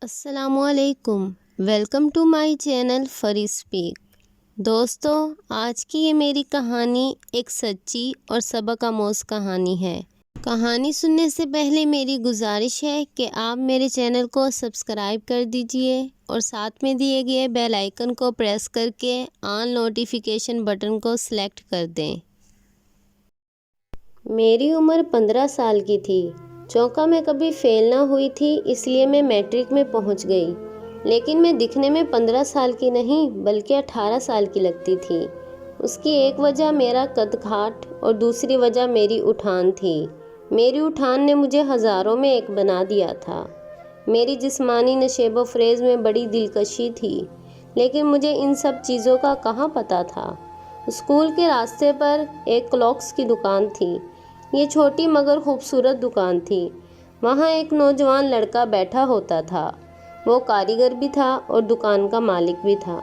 السلام علیکم، welcome to my channel free speak. دوستو، آج کی یہ میری کہانی ایک سچی اور سبق آموز کہانی ہے۔ کہانی سننے سے پہلے میری گزارش ہے کہ آپ میرے چینل کو سبسکرائب کر دیجئے اور ساتھ میں دیے گئے بیل آئیکن کو پریس کر کے آن نوٹیفیکیشن بٹن کو سلیکٹ کر دیں۔ میری عمر 15 سال کی تھی۔ چونکہ میں کبھی فیل نہ ہوئی تھی، اس لیے میں میٹرک میں پہنچ گئی، لیکن میں دکھنے میں 15 سال کی نہیں بلکہ 18 سال کی لگتی تھی۔ اس کی ایک وجہ میرا قد کاٹ اور دوسری وجہ میری اٹھان تھی۔ میری اٹھان نے مجھے ہزاروں میں ایک بنا دیا تھا۔ میری جسمانی نشیب و فریز میں بڑی دلکشی تھی، لیکن مجھے ان سب چیزوں کا کہاں پتہ تھا۔ اسکول کے راستے پر ایک کلوکس کی دکان تھی۔ یہ چھوٹی مگر خوبصورت دکان تھی۔ وہاں ایک نوجوان لڑکا بیٹھا ہوتا تھا۔ وہ کاریگر بھی تھا اور دکان کا مالک بھی تھا۔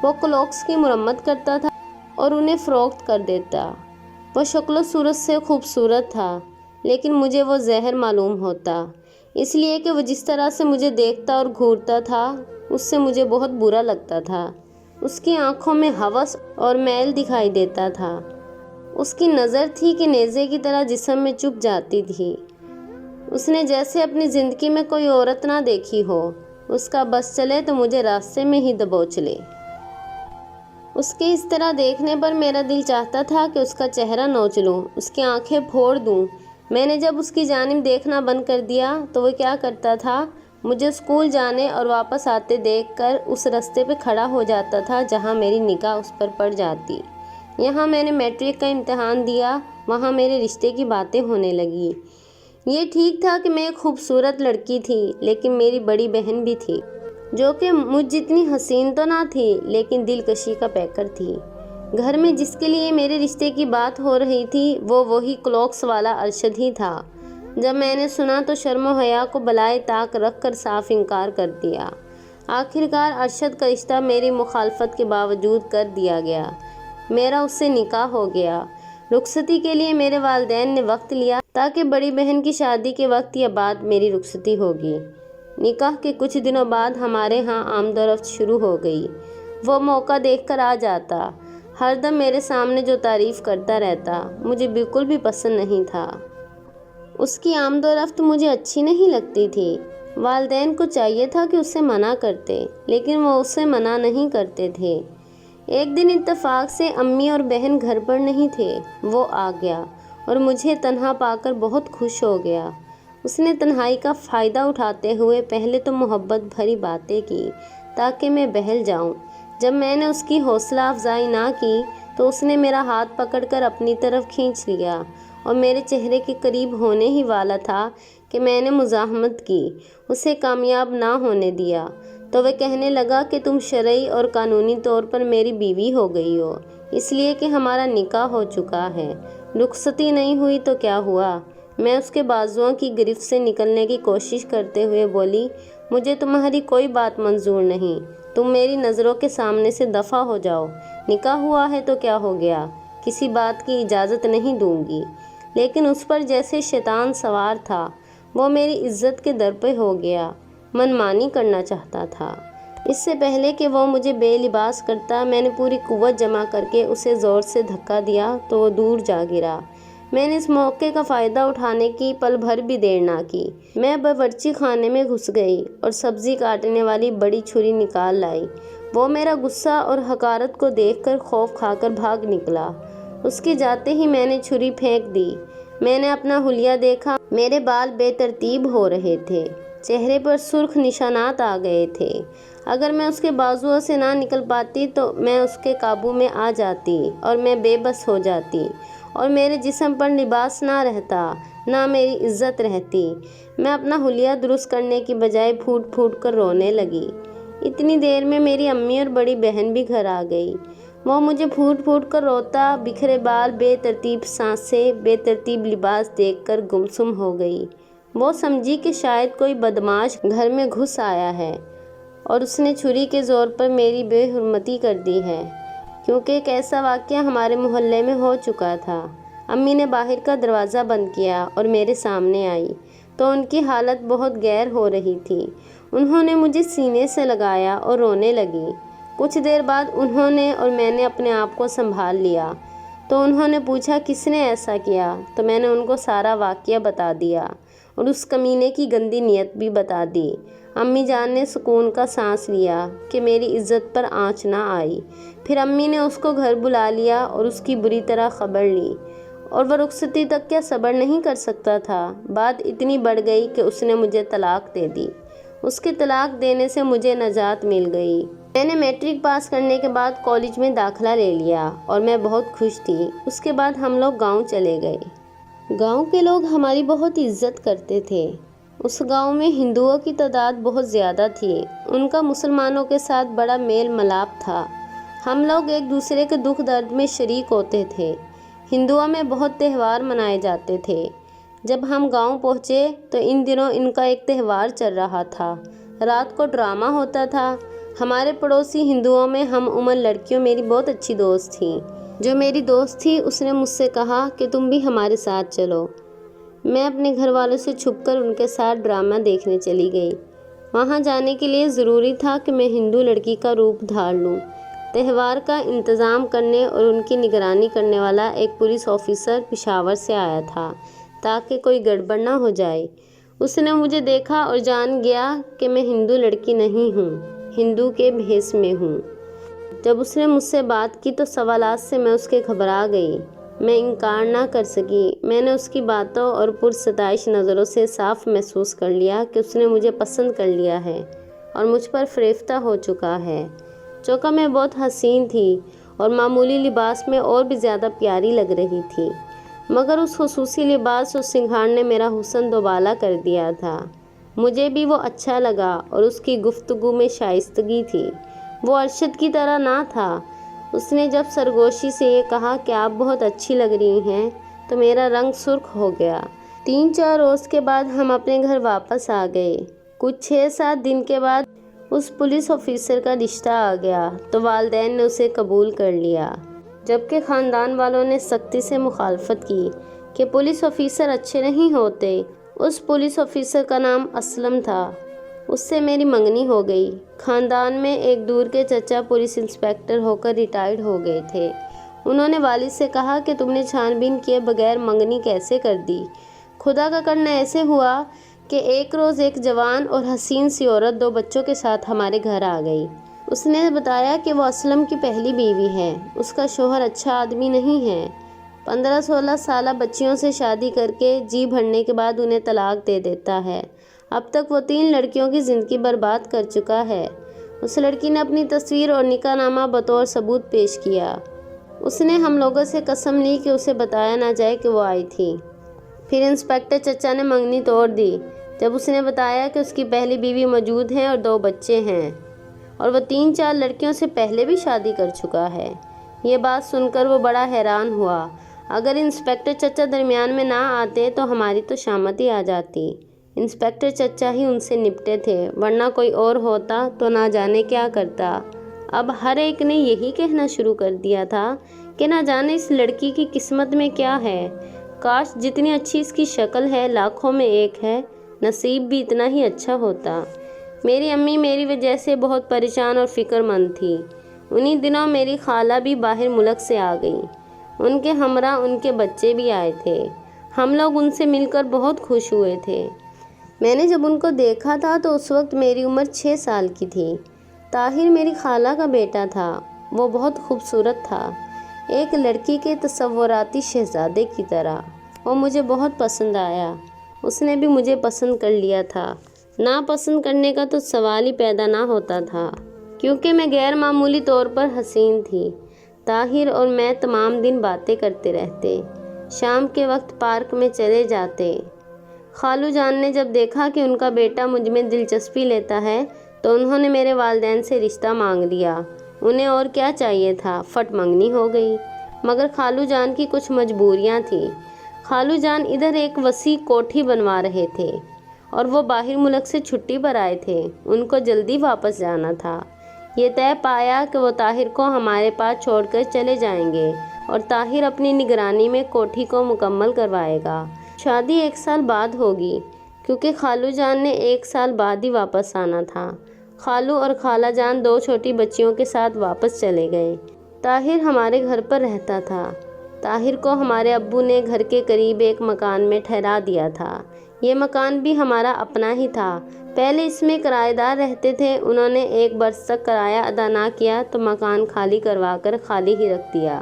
وہ کلوکس کی مرمت کرتا تھا اور انہیں فروخت کر دیتا۔ وہ شکل و صورت سے خوبصورت تھا، لیکن مجھے وہ زہر معلوم ہوتا، اس لیے کہ وہ جس طرح سے مجھے دیکھتا اور گھورتا تھا، اس سے مجھے بہت برا لگتا تھا۔ اس کی آنکھوں میں ہوس اور میل دکھائی دیتا تھا۔ اس کی نظر تھی کہ نیزے کی طرح جسم میں چبھ جاتی تھی۔ اس نے جیسے اپنی زندگی میں کوئی عورت نہ دیکھی ہو۔ اس کا بس چلے تو مجھے راستے میں ہی دبوچ لے۔ اس کے اس طرح دیکھنے پر میرا دل چاہتا تھا کہ اس کا چہرہ نوچ لوں، اس کی آنکھیں پھوڑ دوں۔ میں نے جب اس کی جانب دیکھنا بند کر دیا تو وہ کیا کرتا تھا، مجھے اسکول جانے اور واپس آتے دیکھ کر اس راستے پہ کھڑا ہو جاتا تھا جہاں میری نگاہ اس پر پڑ جاتی۔ یہاں میں نے میٹرک کا امتحان دیا، وہاں میرے رشتے کی باتیں ہونے لگی۔ یہ ٹھیک تھا کہ میں ایک خوبصورت لڑکی تھی، لیکن میری بڑی بہن بھی تھی، جو کہ مجھ جتنی حسین تو نہ تھی لیکن دلکشی کا پیکر تھی۔ گھر میں جس کے لیے میرے رشتے کی بات ہو رہی تھی وہ وہی کلوکس والا ارشد ہی تھا۔ جب میں نے سنا تو شرم و حیا کو بالائے طاق رکھ کر صاف انکار کر دیا۔ آخرکار ارشد کا رشتہ میری مخالفت کے باوجود کر دیا گیا۔ میرا اس سے نکاح ہو گیا۔ رخصتی کے لیے میرے والدین نے وقت لیا تاکہ بڑی بہن کی شادی کے وقت یا بعد میری رخصتی ہوگی۔ نکاح کے کچھ دنوں بعد ہمارے ہاں آمد و رفت شروع ہو گئی۔ وہ موقع دیکھ کر آ جاتا، ہر دم میرے سامنے جو تعریف کرتا رہتا، مجھے بالکل بھی پسند نہیں تھا۔ اس کی آمد و رفت مجھے اچھی نہیں لگتی تھی۔ والدین کو چاہیے تھا کہ اسے منع کرتے، لیکن وہ اسے منع نہیں کرتے تھے۔ ایک دن اتفاق سے امی اور بہن گھر پر نہیں تھے۔ وہ آ گیا اور مجھے تنہا پا کر بہت خوش ہو گیا۔ اس نے تنہائی کا فائدہ اٹھاتے ہوئے پہلے تو محبت بھری باتیں کی تاکہ میں بہل جاؤں۔ جب میں نے اس کی حوصلہ افزائی نہ کی تو اس نے میرا ہاتھ پکڑ کر اپنی طرف کھینچ لیا اور میرے چہرے کے قریب ہونے ہی والا تھا کہ میں نے مزاحمت کی، اسے کامیاب نہ ہونے دیا تو وہ کہنے لگا کہ تم شرعی اور قانونی طور پر میری بیوی ہو گئی ہو، اس لیے کہ ہمارا نکاح ہو چکا ہے۔ رخصتی نہیں ہوئی تو کیا ہوا؟ میں اس کے بازوؤں کی گرفت سے نکلنے کی کوشش کرتے ہوئے بولی، مجھے تمہاری کوئی بات منظور نہیں، تم میری نظروں کے سامنے سے دفع ہو جاؤ۔ نکاح ہوا ہے تو کیا ہو گیا، کسی بات کی اجازت نہیں دوں گی۔ لیکن اس پر جیسے شیطان سوار تھا، وہ میری عزت کے در پہ ہو گیا، منمانی کرنا چاہتا تھا۔ اس سے پہلے کہ وہ مجھے بے لباس کرتا، میں نے پوری قوت جمع کر کے اسے زور سے دھکا دیا تو وہ دور جا گرا۔ میں نے اس موقع کا فائدہ اٹھانے کی پل بھر بھی دیر نہ کی۔ میں باورچی خانے میں گھس گئی اور سبزی کاٹنے والی بڑی چھری نکال لائی۔ وہ میرا غصہ اور حقارت کو دیکھ کر خوف کھا کر بھاگ نکلا۔ اس کے جاتے ہی میں نے چھری پھینک دی۔ میں نے اپنا حلیہ دیکھا، میرے بال بے ترتیب ہو رہے تھے، چہرے پر سرخ نشانات آ گئے تھے۔ اگر میں اس کے بازوؤں سے نہ نکل پاتی تو میں اس کے قابو میں آ جاتی اور میں بے بس ہو جاتی اور میرے جسم پر لباس نہ رہتا، نہ میری عزت رہتی۔ میں اپنا حلیہ درست کرنے کی بجائے پھوٹ پھوٹ کر رونے لگی۔ اتنی دیر میں میری امی اور بڑی بہن بھی گھر آ گئی۔ وہ مجھے پھوٹ پھوٹ کر روتا، بکھرے بال، بے ترتیب سانسیں، بے ترتیب لباس دیکھ کر گمسم ہو گئی۔ وہ سمجھی کہ شاید کوئی بدمعاش گھر میں گھس آیا ہے اور اس نے چھری کے زور پر میری بے حرمتی کر دی ہے، کیونکہ ایک ایسا واقعہ ہمارے محلے میں ہو چکا تھا۔ امی نے باہر کا دروازہ بند کیا اور میرے سامنے آئی۔ تو ان کی حالت بہت گیر ہو رہی تھی۔ انہوں نے مجھے سینے سے لگایا اور رونے لگی۔ کچھ دیر بعد انہوں نے اور میں نے اپنے آپ کو سنبھال لیا۔ تو انہوں نے پوچھا کس نے ایسا کیا، تو میں نے ان کو سارا واقعہ بتا دیا اور اس کمینے کی گندی نیت بھی بتا دی۔ امی جان نے سکون کا سانس لیا کہ میری عزت پر آنچ نہ آئی۔ پھر امی نے اس کو گھر بلا لیا اور اس کی بری طرح خبر لی، اور وہ رخصتی تک کیا صبر نہیں کر سکتا تھا۔ بات اتنی بڑھ گئی کہ اس نے مجھے طلاق دے دی۔ اس کے طلاق دینے سے مجھے نجات مل گئی۔ میں نے میٹرک پاس کرنے کے بعد کالج میں داخلہ لے لیا اور میں بہت خوش تھی۔ اس کے بعد ہم لوگ گاؤں چلے گئے۔ گاؤں کے لوگ ہماری بہت عزت کرتے تھے۔ اس گاؤں میں ہندوؤں کی تعداد بہت زیادہ تھی۔ ان کا مسلمانوں کے ساتھ بڑا میل ملاپ تھا۔ ہم لوگ ایک دوسرے کے دکھ درد میں شریک ہوتے تھے۔ ہندوؤں میں بہت تہوار منائے جاتے تھے۔ جب ہم گاؤں پہنچے تو ان دنوں ان کا ایک تہوار چل رہا تھا۔ رات کو ڈرامہ ہوتا تھا۔ ہمارے پڑوسی ہندوؤں میں ہم عمر لڑکیوں میری بہت اچھی دوست تھیں۔ جو میری دوست تھی اس نے مجھ سے کہا کہ تم بھی ہمارے ساتھ چلو۔ میں اپنے گھر والوں سے چھپ کر ان کے ساتھ ڈرامہ دیکھنے چلی گئی۔ وہاں جانے کے لیے ضروری تھا کہ میں ہندو لڑکی کا روپ دھار لوں۔ تہوار کا انتظام کرنے اور ان کی نگرانی کرنے والا ایک پولیس آفیسر پشاور سے آیا تھا تاکہ کوئی گڑبڑ نہ ہو جائے۔ اس نے مجھے دیکھا اور جان گیا کہ میں ہندو لڑکی نہیں ہوں، ہندو کے بھیس میں ہوں۔ جب اس نے مجھ سے بات کی تو سوالات سے میں اس کے گھبرا گئی۔ میں انکار نہ کر سکی۔ میں نے اس کی باتوں اور پرستائش نظروں سے صاف محسوس کر لیا کہ اس نے مجھے پسند کر لیا ہے اور مجھ پر فریفتہ ہو چکا ہے۔ چونکہ میں بہت حسین تھی اور معمولی لباس میں اور بھی زیادہ پیاری لگ رہی تھی، مگر اس خصوصی لباس اور سنگھار نے میرا حسن دوبالا کر دیا تھا۔ مجھے بھی وہ اچھا لگا اور اس کی گفتگو میں شائستگی تھی۔ وہ ارشد کی طرح نہ تھا۔ اس نے جب سرگوشی سے یہ کہا کہ آپ بہت اچھی لگ رہی ہیں تو میرا رنگ سرخ ہو گیا۔ 3-4 روز کے بعد ہم اپنے گھر واپس آ گئے۔ کچھ 6-7 دن کے بعد اس پولیس آفیسر کا رشتہ آ گیا تو والدین نے اسے قبول کر لیا، جبکہ خاندان والوں نے سختی سے مخالفت کی کہ پولیس آفیسر اچھے نہیں ہوتے۔ اس پولیس آفیسر کا نام اسلم تھا۔ اس سے میری منگنی ہو گئی۔ خاندان میں ایک دور کے چچا پولیس انسپکٹر ہو کر ریٹائرڈ ہو گئے تھے۔ انہوں نے والد سے کہا کہ تم نے چھان بین کیے بغیر منگنی کیسے کر دی؟ خدا کا کرنا ایسے ہوا کہ ایک روز ایک جوان اور حسین سی عورت 2 بچوں کے ساتھ ہمارے گھر آ گئی۔ اس نے بتایا کہ وہ اسلم کی پہلی بیوی ہے۔ اس کا شوہر اچھا آدمی نہیں ہے۔ 15-16 سالہ بچیوں سے شادی کر کے جی بھرنے کے بعد انہیں طلاق دے دیتا ہے۔ اب تک وہ 3 لڑکیوں کی زندگی برباد کر چکا ہے۔ اس لڑکی نے اپنی تصویر اور نکاح نامہ بطور ثبوت پیش کیا۔ اس نے ہم لوگوں سے قسم لی کہ اسے بتایا نہ جائے کہ وہ آئی تھی۔ پھر انسپکٹر چچا نے منگنی توڑ دی جب اس نے بتایا کہ اس کی پہلی بیوی موجود ہے اور 2 بچے ہیں، اور وہ 3-4 لڑکیوں سے پہلے بھی شادی کر چکا ہے۔ یہ بات سن کر وہ بڑا حیران ہوا۔ اگر انسپکٹر چچا درمیان میں نہ آتے تو ہماری تو شامت ہی آ جاتی۔ انسپکٹر چچا ہی ان سے نپٹے تھے، ورنہ کوئی اور ہوتا تو نہ جانے کیا کرتا۔ اب ہر ایک نے یہی کہنا شروع کر دیا تھا کہ نہ جانے اس لڑکی کی قسمت میں کیا ہے۔ کاش جتنی اچھی اس کی شکل ہے لاکھوں میں ایک ہے، نصیب بھی اتنا ہی اچھا ہوتا۔ میری امی میری وجہ سے بہت پریشان اور فکر مند تھی۔ انہی دنوں میری خالہ بھی باہر ملک سے آ گئیں۔ ان کے ہمراہ ان کے بچے بھی آئے تھے۔ ہم لوگ ان سے مل کر بہت خوش ہوئے تھے۔ میں نے جب ان کو دیکھا تھا تو اس وقت میری عمر 6 سال کی تھی۔ طاہر میری خالہ کا بیٹا تھا۔ وہ بہت خوبصورت تھا، ایک لڑکی کے تصوراتی شہزادے کی طرح۔ وہ مجھے بہت پسند آیا۔ اس نے بھی مجھے پسند کر لیا تھا۔ ناپسند کرنے کا تو سوال ہی پیدا نہ ہوتا تھا، کیونکہ میں غیر معمولی طور پر حسین تھی۔ طاہر اور میں تمام دن باتیں کرتے رہتے، شام کے وقت پارک میں چلے جاتے۔ خالو جان نے جب دیکھا کہ ان کا بیٹا مجھ میں دلچسپی لیتا ہے تو انہوں نے میرے والدین سے رشتہ مانگ لیا۔ انہیں اور کیا چاہیے تھا، فٹ منگنی ہو گئی۔ مگر خالو جان کی کچھ مجبوریاں تھیں۔ خالو جان ادھر ایک وسیع کوٹھی بنوا رہے تھے اور وہ باہر ملک سے چھٹی پر آئے تھے۔ ان کو جلدی واپس جانا تھا۔ یہ طے پایا کہ وہ طاہر کو ہمارے پاس چھوڑ کر چلے جائیں گے اور طاہر اپنی نگرانی میں کوٹھی کو مکمل کروائے گا۔ شادی 1 سال بعد ہوگی۔ کیونکہ خالو جان نے 1 سال بعد ہی واپس آنا تھا۔ خالو اور خالہ جان 2 چھوٹی بچیوں کے ساتھ واپس چلے گئے۔ طاہر ہمارے گھر پر رہتا تھا۔ طاہر کو ہمارے ابو نے گھر کے قریب ایک مکان میں ٹھہرا دیا تھا۔ یہ مکان بھی ہمارا اپنا ہی تھا۔ پہلے اس میں کرایہ دار رہتے تھے، انہوں نے 1 برس تک کرایہ ادا نہ کیا تو مکان خالی کروا کر خالی ہی رکھ دیا۔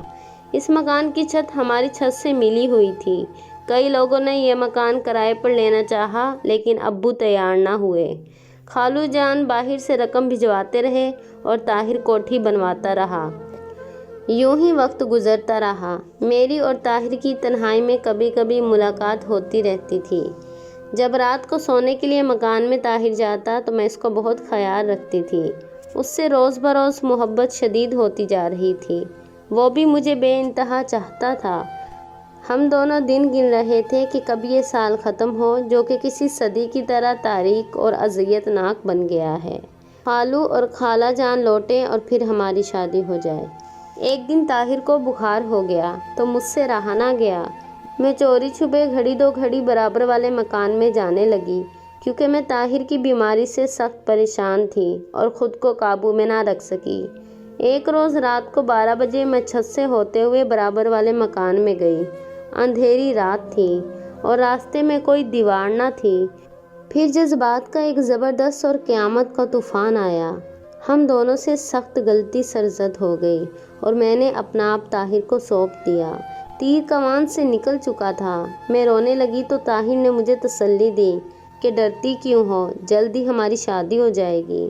اس مکان کی چھت ہماری چھت سے ملی ہوئی تھی۔ کئی لوگوں نے یہ مکان کرائے پر لینا چاہا لیکن ابو تیار نہ ہوئے۔ خالو جان باہر سے رقم بھجواتے رہے اور طاہر کوٹھی بنواتا رہا۔ یوں ہی وقت گزرتا رہا۔ میری اور طاہر کی تنہائی میں کبھی کبھی ملاقات ہوتی رہتی تھی۔ جب رات کو سونے کے لیے مکان میں طاہر جاتا تو میں اس کو بہت خیال رکھتی تھی۔ اس سے روز بروز محبت شدید ہوتی جا رہی تھی۔ وہ بھی مجھے بے انتہا چاہتا تھا۔ ہم دونوں دن گن رہے تھے کہ کب یہ سال ختم ہو جو کہ کسی صدی کی طرح تاریک اور اذیت ناک بن گیا ہے۔ خالو اور خالہ جان لوٹیں اور پھر ہماری شادی ہو جائے۔ ایک دن طاہر کو بخار ہو گیا تو مجھ سے رہا نہ گیا۔ میں چوری چھپے گھڑی 2 گھڑی برابر والے مکان میں جانے لگی کیونکہ میں طاہر کی بیماری سے سخت پریشان تھی اور خود کو قابو میں نہ رکھ سکی۔ ایک روز رات کو 12 بجے میں چھت سے ہوتے ہوئے برابر والے مکان میں گئی۔ اندھیری رات تھی اور راستے میں کوئی دیوار نہ تھی۔ پھر جذبات کا ایک زبردست اور قیامت کا طوفان آیا۔ ہم دونوں سے سخت غلطی سرزد ہو گئی اور میں نے اپنا آپ طاہر کو سونپ دیا۔ تیر کمان سے نکل چکا تھا۔ میں رونے لگی تو طاہر نے مجھے تسلی دی کہ ڈرتی کیوں ہو، جلدی ہماری شادی ہو جائے گی۔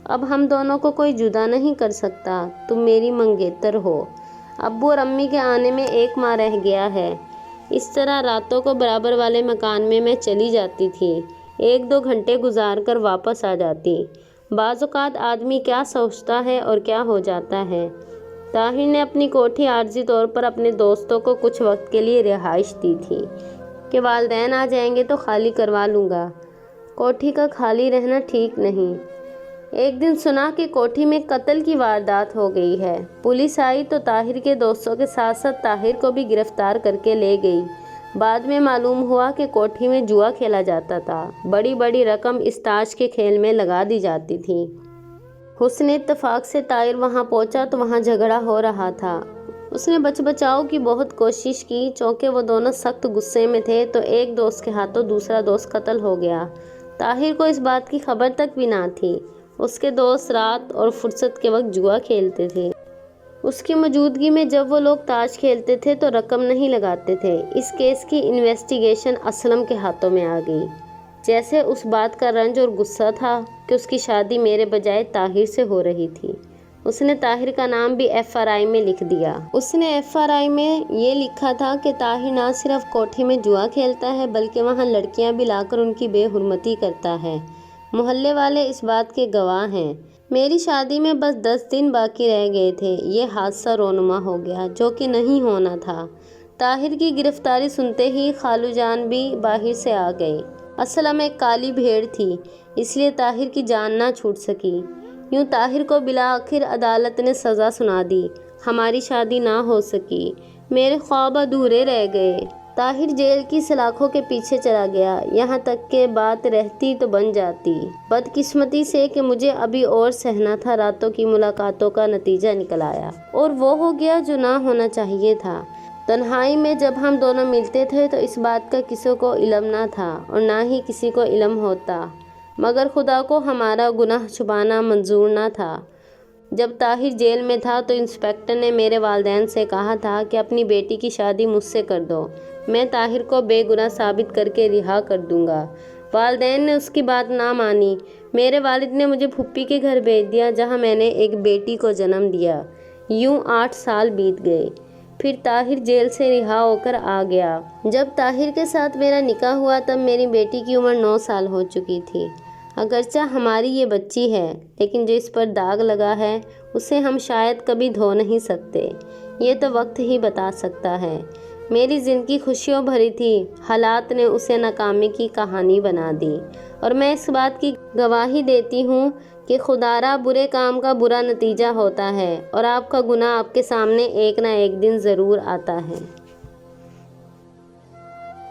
اب ہم دونوں کو کوئی جدا نہیں کر سکتا، تم میری منگیتر ہو۔ ابو اور امی کے آنے میں 1 ماہ رہ گیا ہے۔ اس طرح راتوں کو برابر والے مکان میں چلی جاتی تھی، 1-2 گھنٹے گزار کر واپس آ جاتی۔ بعض اوقات آدمی کیا سوچتا ہے اور کیا ہو جاتا ہے۔ طاہر نے اپنی کوٹھی عارضی طور پر اپنے دوستوں کو کچھ وقت کے لیے رہائش دی تھی کہ والدین آ جائیں گے تو خالی کروا لوں گا۔ کوٹھی کا خالی رہنا ٹھیک نہیں۔ ایک دن سنا کہ کوٹھی میں قتل کی واردات ہو گئی ہے۔ پولیس آئی تو طاہر کے دوستوں کے ساتھ ساتھ طاہر کو بھی گرفتار کر کے لے گئی۔ بعد میں معلوم ہوا کہ کوٹھی میں جوا کھیلا جاتا تھا۔ بڑی بڑی رقم اس تاش کے کھیل میں لگا دی جاتی تھی۔ حسن اتفاق سے طاہر وہاں پہنچا تو وہاں جھگڑا ہو رہا تھا۔ اس نے بچاؤ کی بہت کوشش کی، چونکہ وہ دونوں سخت غصے میں تھے تو ایک دوست کے ہاتھوں دوسرا دوست قتل ہو گیا۔ طاہر کو اس بات کی خبر تک بھی نہ تھی۔ اس کے دوست رات اور فرصت کے وقت جوا کھیلتے تھے۔ اس کی موجودگی میں جب وہ لوگ تاش کھیلتے تھے تو رقم نہیں لگاتے تھے۔ اس کیس کی انویسٹیگیشن اسلم کے ہاتھوں میں آ گئی۔ جیسے اس بات کا رنج اور غصہ تھا کہ اس کی شادی میرے بجائے طاہر سے ہو رہی تھی۔ اس نے طاہر کا نام بھی FRI میں لکھ دیا۔ اس نے FRI میں یہ لکھا تھا کہ طاہر نہ صرف کوٹھی میں جوا کھیلتا ہے بلکہ وہاں لڑکیاں بھی لا کر ان کی بے حرمتی کرتا ہے۔ محلے والے اس بات کے گواہ ہیں۔ میری شادی میں بس 10 دن باقی رہ گئے تھے، یہ حادثہ رونما ہو گیا جو کہ نہیں ہونا تھا۔ طاہر کی گرفتاری سنتے ہی خالو جان بھی باہر سے آ گئی۔ اصل میں ایک کالی بھیڑ تھی، اس لیے طاہر کی جان نہ چھوٹ سکی۔ یوں طاہر کو بالآخر عدالت نے سزا سنا دی۔ ہماری شادی نہ ہو سکی، میرے خواب ادھورے رہ گئے۔ طاہر جیل کی سلاخوں کے پیچھے چلا گیا، یہاں تک کہ بات رہتی تو بن جاتی۔ بدقسمتی سے کہ مجھے ابھی اور سہنا تھا، راتوں کی ملاقاتوں کا نتیجہ نکل آیا اور وہ ہو گیا جو نہ ہونا چاہیے تھا۔ تنہائی میں جب ہم دونوں ملتے تھے تو اس بات کا کسی کو علم نہ تھا اور نہ ہی کسی کو علم ہوتا، مگر خدا کو ہمارا گناہ چھپانا منظور نہ تھا۔ جب طاہر جیل میں تھا تو انسپکٹر نے میرے والدین سے کہا تھا کہ اپنی بیٹی کی شادی مجھ سے کر دو، میں طاہر کو بے گناہ ثابت کر کے رہا کر دوں گا۔ والدین نے اس کی بات نہ مانی۔ میرے والد نے مجھے پھوپھی کے گھر بھیج دیا جہاں میں نے ایک بیٹی کو جنم دیا۔ یوں 8 سال بیت گئے۔ پھر طاہر جیل سے رہا ہو کر آ گیا۔ جب طاہر کے ساتھ میرا نکاح ہوا تب میری بیٹی کی عمر 9 سال ہو چکی تھی۔ اگرچہ ہماری یہ بچی ہے لیکن جو اس پر داغ لگا ہے اسے ہم شاید کبھی دھو نہیں سکتے، یہ تو وقت ہی بتا سکتا ہے۔ میری زندگی خوشیوں بھری تھی، حالات نے اسے ناکامی کی کہانی بنا دی، اور میں اس بات کی گواہی دیتی ہوں کہ خدارا برے کام کا برا نتیجہ ہوتا ہے اور آپ کا گناہ آپ کے سامنے ایک نہ ایک دن ضرور آتا ہے۔